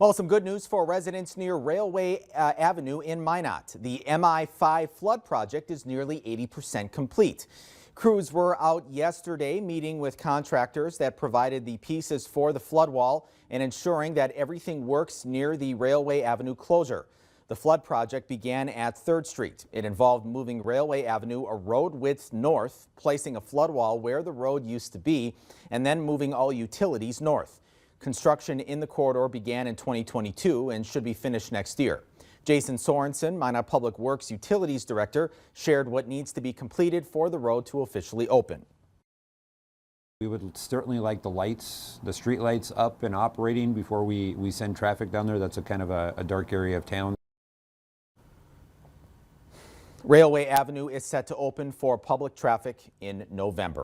Well, some good news for residents near Railway Avenue in Minot. The MI5 flood project is nearly 80% complete. Crews were out yesterday meeting with contractors that provided the pieces for the flood wall and ensuring that everything works near the Railway Avenue closure. The flood project began at 3rd Street. It involved moving Railway Avenue a road width north, placing a flood wall where the road used to be, and then moving all utilities north. Construction in the corridor began in 2022 and should be finished next year. Jason Sorensen, Minot Public Works Utilities Director, shared what needs to be completed for the road to officially open. We would certainly like the lights, the street lights up and operating before we send traffic down there. That's a kind of a dark area of town. Railway Avenue is set to open for public traffic in November.